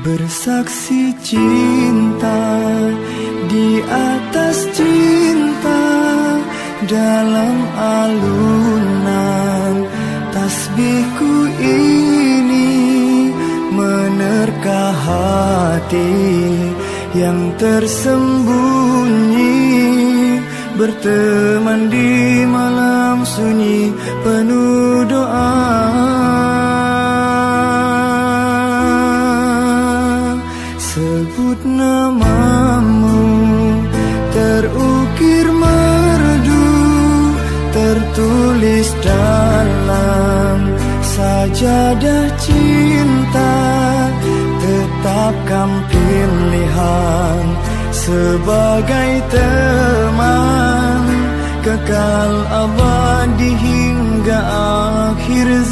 Bersaksi cinta di atas cinta, dalam alunan tasbihku ini menerka hati yang tersembunyi, berteman di malam sunyi penuh doa. Sebut namamu terukir merdu, tertulis dalam sajadah cinta. Tetapkan pilihan sebagai teman, kekal abadi hingga akhir